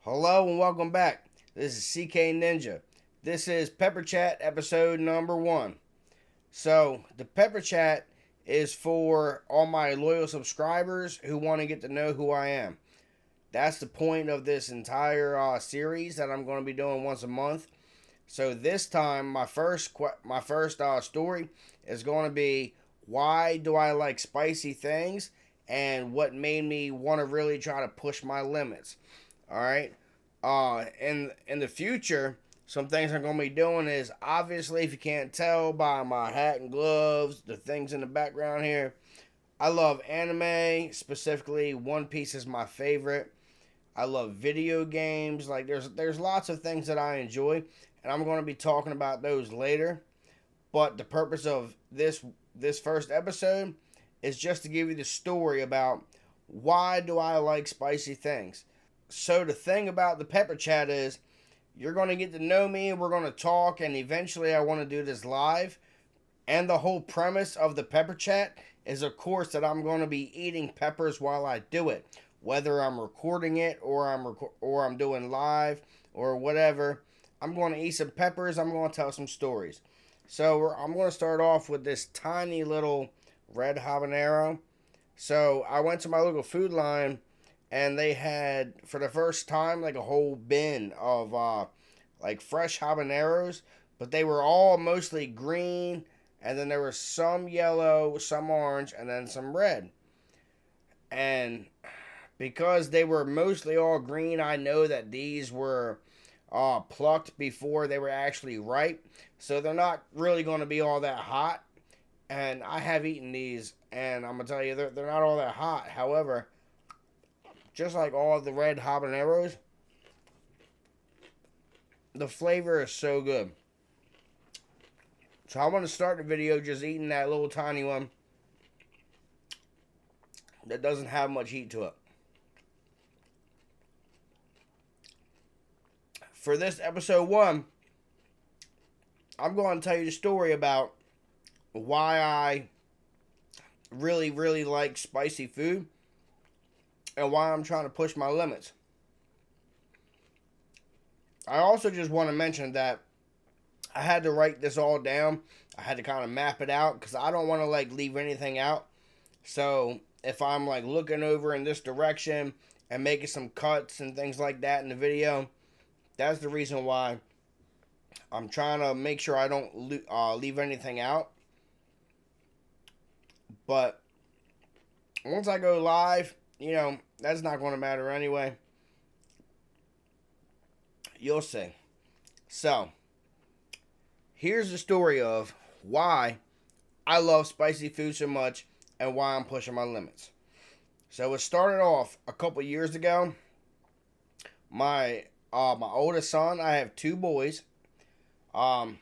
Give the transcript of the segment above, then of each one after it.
Hello and welcome back. This is CK Ninja. This is Pepper Chat episode number 1. So, the Pepper Chat is for all my loyal subscribers who want to get to know who I am. That's the point of this entire series that I'm going to be doing once a month. So this time, my first story is going to be why do I like spicy things and what made me want to really try to push my limits. All right. In the future, some things I'm gonna be doing is obviously, if you can't tell by my hat and gloves, the things in the background here, I love anime. Specifically, One Piece is my favorite. I love video games. Like there's lots of things that I enjoy, and I'm gonna be talking about those later. But the purpose of this first episode is just to give you the story about why do I like spicy things. So the thing about the Pepper Chat is you're going to get to know me, we're going to talk, and eventually I want to do this live. And the whole premise of the Pepper Chat is, of course, that I'm going to be eating peppers while I do it, whether I'm recording it or I'm doing live or whatever. I'm going to eat some peppers. I'm going to tell some stories. So I'm going to start off with this tiny little red habanero. So I went to my local food line, and they had for the first time like a whole bin of like fresh habaneros, but they were all mostly green, and then there was some yellow, some orange, and then some red. And because they were mostly all green, I know that these were plucked before they were actually ripe, so they're not really going to be all that hot. And I have eaten these, and I'm gonna tell you, they're not all that hot. However, just like all of the red habaneros, the flavor is so good. So I want to start the video just eating that little tiny one that doesn't have much heat to it. For this episode 1, I'm going to tell you the story about why I really, really like spicy food and why I'm trying to push my limits. I also just want to mention that I had to write this all down. I had to kind of map it out because I don't want to like leave anything out. So if I'm like looking over in this direction and making some cuts and things like that in the video, that's the reason why I'm trying to make sure I don't leave anything out. But once I go live, that's not going to matter anyway. You'll see. So here's the story of why I love spicy food so much and why I'm pushing my limits. So it started off a couple years ago. My oldest son, I have two boys. Um,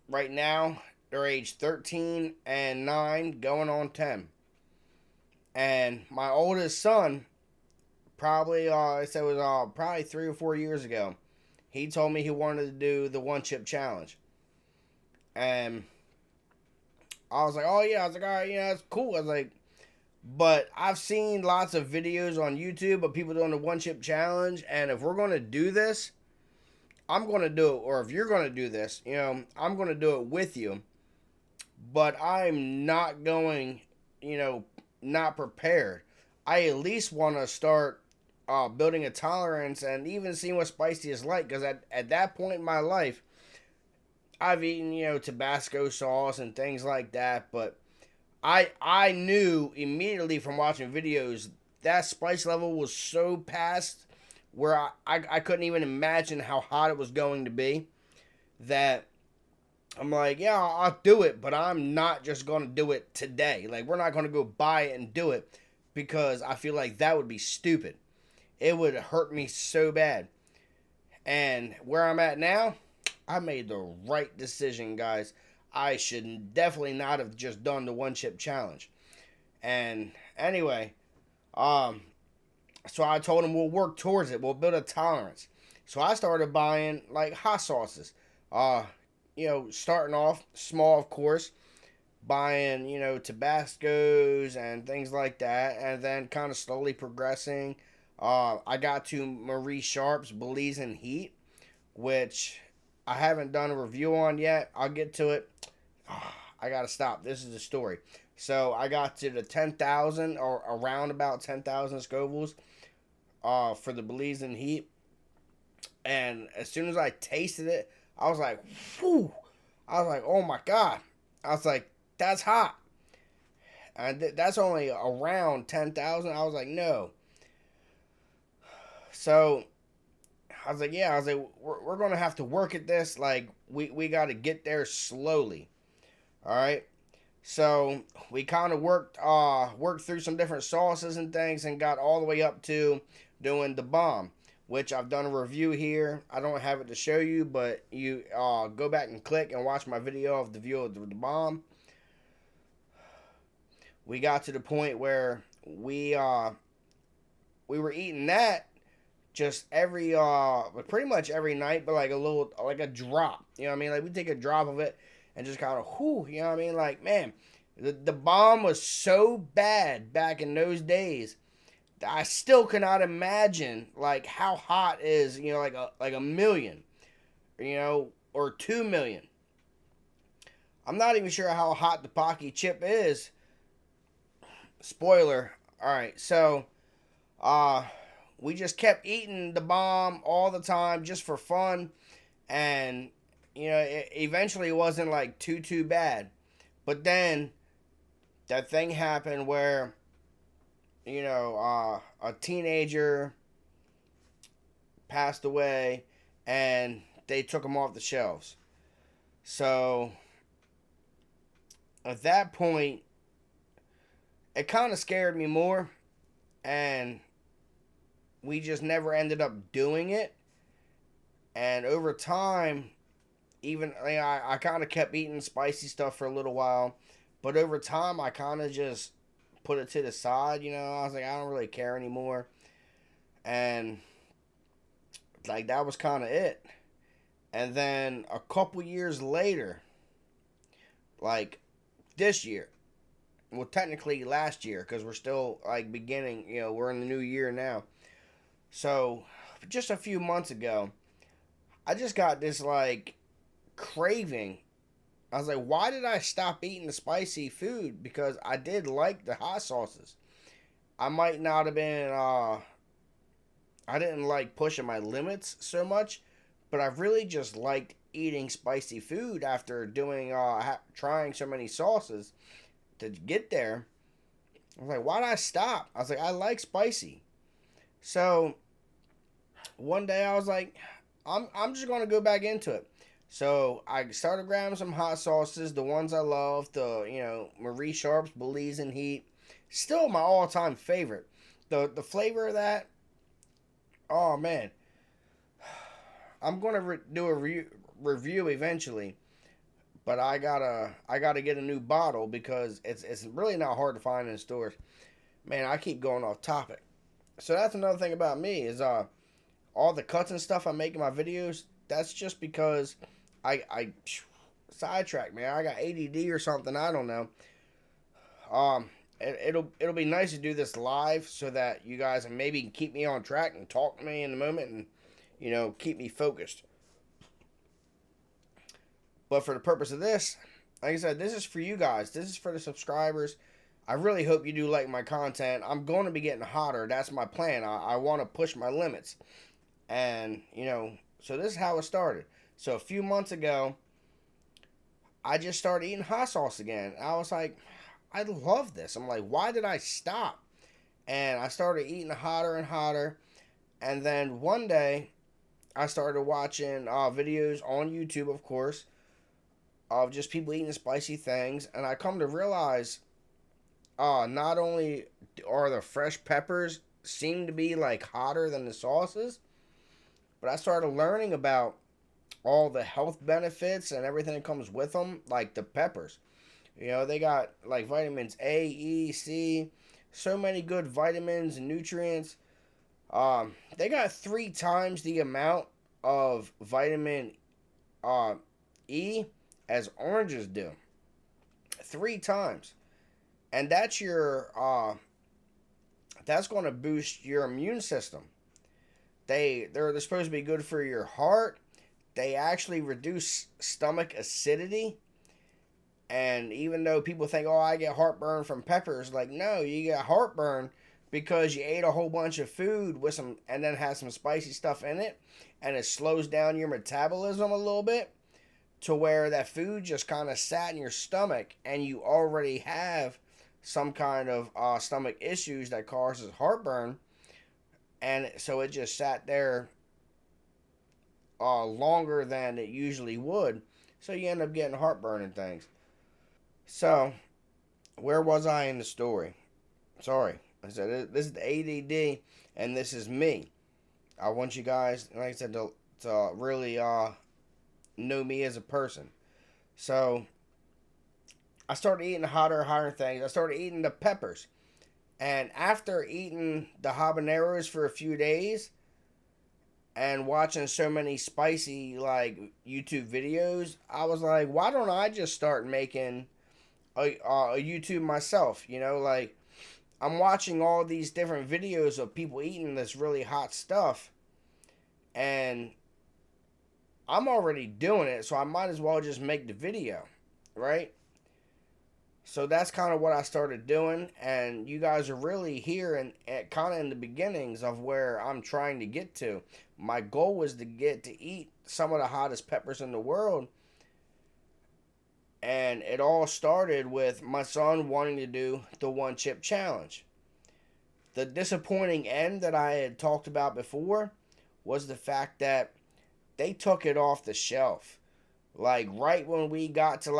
right now they're age 13 and 9, going on 10. And my oldest son, probably I said it was probably 3 or 4 years ago. He told me he wanted to do the one chip challenge, and I was like, oh yeah. I was like, all right, that's cool. I was like, but I've seen lots of videos on YouTube of people doing the one chip challenge, and if we're gonna do this, I'm gonna do it. Or if you're gonna do this, I'm gonna do it with you. But I'm not going, not prepared. I at least want to start building a tolerance and even seeing what spicy is like. Because at that point in my life, I've eaten, Tabasco sauce and things like that. But I knew immediately from watching videos that spice level was so past where I couldn't even imagine how hot it was going to be, that I'm like, yeah, I'll do it, but I'm not just going to do it today. Like, we're not going to go buy it and do it because I feel like that would be stupid. It would hurt me so bad. And where I'm at now, I made the right decision, guys. I should definitely not have just done the one chip challenge. And anyway, um, so I told him we'll work towards it. We'll build a tolerance. So I started buying like hot sauces. Uh, starting off small, of course, buying, Tabascos and things like that, and then kind of slowly progressing. I got to Marie Sharp's Belize Heat, which I haven't done a review on yet. I'll get to it. I gotta stop. This is the story. So I got to the 10,000 or around about 10,000 Scovilles for the Belize Heat. And as soon as I tasted it, I was like, whew. I was like, oh my God. I was like, that's hot. And that's only around 10,000. I was like, no. So I was like, yeah. I was like, we're going to have to work at this. Like, we got to get there slowly. All right. So we kind of worked through some different sauces and things and got all the way up to doing the bomb, which I've done a review here. I don't have it to show you, but you go back and click and watch my video of the view of the bomb. We got to the point where we were eating that just pretty much every night, but like a drop. You know what I mean? Like we take a drop of it and just kind of whoo. You know what I mean? Like man, the bomb was so bad back in those days. I still cannot imagine like how hot is, you know, like a million, you know, or 2 million. I'm not even sure how hot the Pocky chip is. Spoiler. All right, so uh we just kept eating the bomb all the time just for fun, and you know, eventually it wasn't like too bad. But then that thing happened where you know, a teenager passed away and they took him off the shelves. So at that point, it kind of scared me more, and we just never ended up doing it. And over time, even I kind of kept eating spicy stuff for a little while, but over time, I kind of just put it to the side. You know, I was like, I don't really care anymore, and like that was kind of it. And then a couple years later, like this year, well, technically last year, because we're still like beginning, you know, we're in the new year now. So, just a few months ago, I just got this like craving. I was like, why did I stop eating the spicy food? Because I did like the hot sauces. I might not have been, I didn't like pushing my limits so much, but I really just liked eating spicy food after doing, trying so many sauces to get there. I was like, why did I stop? I was like, I like spicy. So one day I was like, I'm just gonna go back into it. So I started grabbing some hot sauces, the ones I love, the Marie Sharp's Belize Heat, still my all time favorite. The flavor of that, oh man, I'm gonna do a review eventually, but I gotta get a new bottle because it's really not hard to find in stores. Man, I keep going off topic. So that's another thing about me is all the cuts and stuff I make in my videos. That's just because I sidetrack, man. I got ADD or something. I don't know. It'll be nice to do this live so that you guys maybe can keep me on track and talk to me in the moment and keep me focused. But for the purpose of this, like I said, this is for you guys. This is for the subscribers. I really hope you do like my content. I'm going to be getting hotter. That's my plan. I want to push my limits. And, so this is how it started. So a few months ago, I just started eating hot sauce again. I was like, I love this. I'm like, why did I stop? And I started eating hotter and hotter. And then one day, I started watching videos on YouTube, of course, of just people eating spicy things. And I come to realize not only are the fresh peppers seem to be like hotter than the sauces, but I started learning about all the health benefits and everything that comes with them, like the peppers. They got like vitamins A, E, C, so many good vitamins and nutrients. They got 3 times the amount of vitamin E as oranges do. 3 times. And that's going to boost your immune system. They're supposed to be good for your heart. They actually reduce stomach acidity. And even though people think, oh, I get heartburn from peppers, like, no, you get heartburn because you ate a whole bunch of food with some, and then has some spicy stuff in it, and it slows down your metabolism a little bit to where that food just kind of sat in your stomach, and you already have some kind of stomach issues that causes heartburn, and so it just sat there longer than it usually would, so you end up getting heartburn and things. So, where was I in the story? Sorry. I said this is the ADD, and this is me. I want you guys, like I said, to really know me as a person. So, I started eating hotter things. I started eating the peppers. And after eating the habaneros for a few days and watching so many spicy like YouTube videos, I was like, why don't I just start making a YouTube myself? You know, like I'm watching all these different videos of people eating this really hot stuff, and I'm already doing it, so I might as well just make the video, right? So that's kind of what I started doing, and you guys are really here and kind of in the beginnings of where I'm trying to get to. My goal was to get to eat some of the hottest peppers in the world, and it all started with my son wanting to do the one chip challenge. The disappointing end that I had talked about before was the fact that they took it off the shelf. Like right when we got to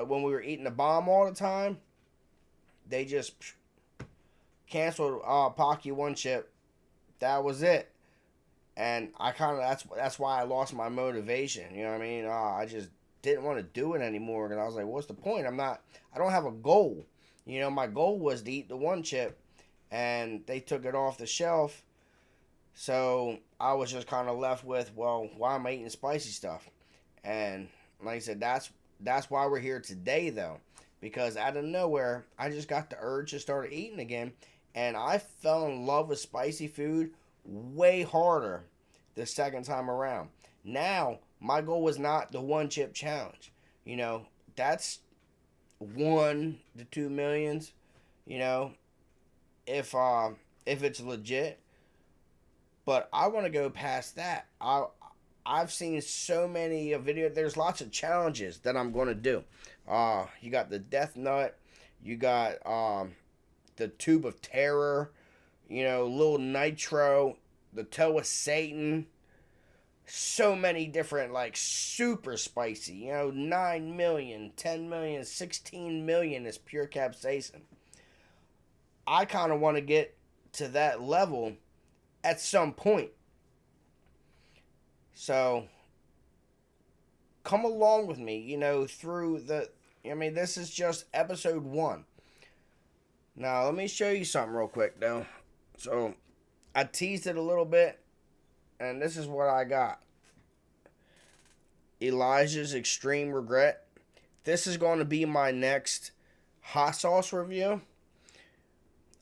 when we were eating the bomb all the time, they just canceled Pocky One Chip. That was it. And I kind of that's why I lost my motivation. You know what I mean? I just didn't want to do it anymore. And I was like, what's the point? I don't have a goal. You know, my goal was to eat the one chip, and they took it off the shelf. So I was just kind of left with, well, why am I eating spicy stuff? And like I said, that's why we're here today, though, because out of nowhere, I just got the urge to start eating again, and I fell in love with spicy food way harder the second time around. Now, my goal was not the one chip challenge. You know, that's 1 to 2 millions. You know, if it's legit, but I want to go past that. I've seen so many videos. There's lots of challenges that I'm going to do. You got the Death Nut. You got the Tube of Terror. You know, Little Nitro. The Toe of Satan. So many different, like, super spicy. You know, 9 million, 10 million, 16 million is pure capsaicin. I kind of want to get to that level at some point. So come along with me, you know, through this is just episode 1. Now, let me show you something real quick, though. So, I teased it a little bit, and this is what I got. Elijah's Extreme Regret. This is going to be my next hot sauce review.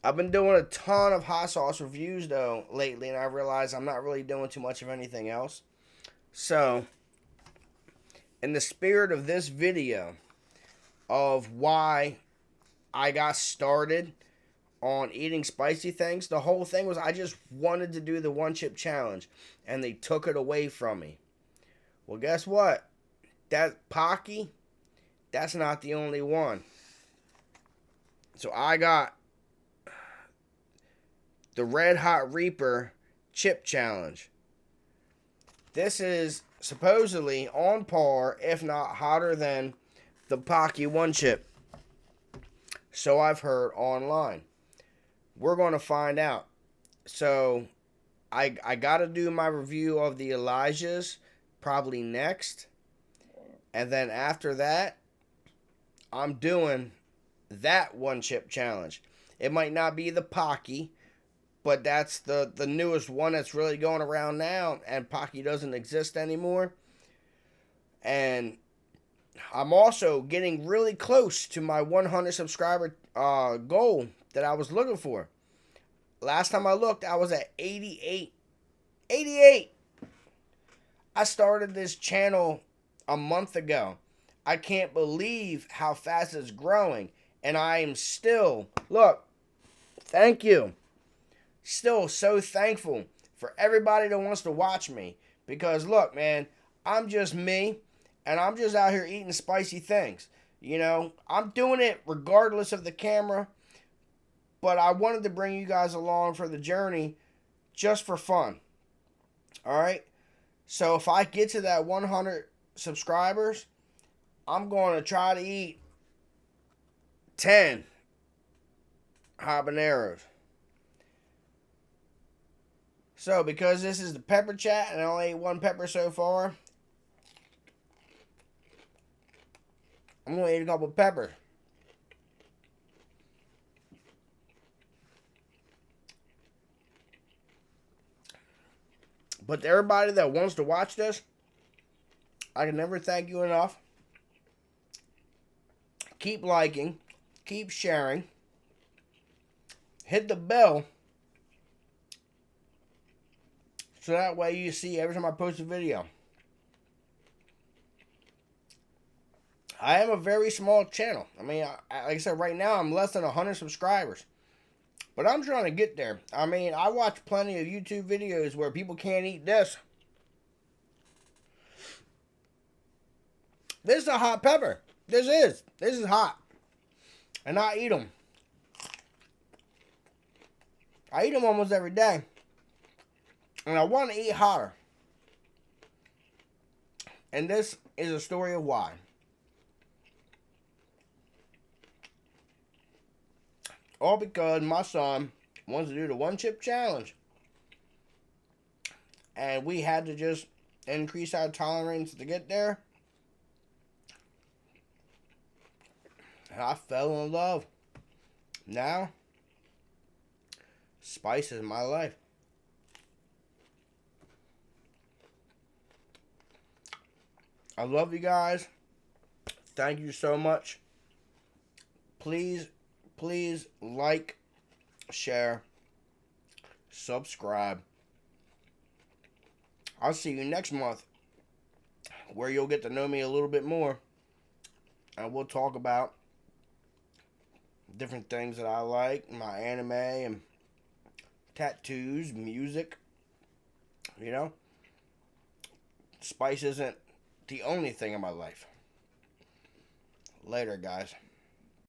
I've been doing a ton of hot sauce reviews, though, lately, and I realized I'm not really doing too much of anything else. So, in the spirit of this video, of why I got started on eating spicy things, the whole thing was I just wanted to do the one chip challenge, and they took it away from me. Well, guess what? That Pocky, that's not the only one. So I got the Red Hot Reaper Chip Challenge. This is supposedly on par, if not hotter than the Pocky One Chip. So I've heard online. We're going to find out. So I got to do my review of the Elijah's probably next. And then after that, I'm doing that one chip challenge. It might not be the Pocky, but that's the newest one that's really going around now, and Pocky doesn't exist anymore. And I'm also getting really close to my 100 subscriber goal that I was looking for. Last time I looked, I was at 88. 88! I started this channel a month ago. I can't believe how fast it's growing. And I am still, look, thank you. Still so thankful for everybody that wants to watch me. Because look, man, I'm just me. And I'm just out here eating spicy things. You know, I'm doing it regardless of the camera. But I wanted to bring you guys along for the journey just for fun. Alright? So if I get to that 100 subscribers, I'm going to try to eat 10 habaneros. So because this is the pepper chat and I only ate one pepper so far, I'm going to eat a couple of peppers. But to everybody that wants to watch this, I can never thank you enough. Keep liking. Keep sharing. Hit the bell. So that way you see every time I post a video. I have a very small channel. I mean, like I said, right now I'm less than 100 subscribers. But I'm trying to get there. I mean, I watch plenty of YouTube videos where people can't eat this. This is a hot pepper. This is hot. And I eat them. I eat them almost every day. And I want to eat hotter. And this is a story of why. All because my son wants to do the one chip challenge. And we had to just increase our tolerance to get there. And I fell in love. Now, spice is my life. I love you guys. Thank you so much. Please like, share, subscribe. I'll see you next month where you'll get to know me a little bit more. And we'll talk about different things that I like, my anime and tattoos, music. You know, spice isn't the only thing in my life. Later, guys.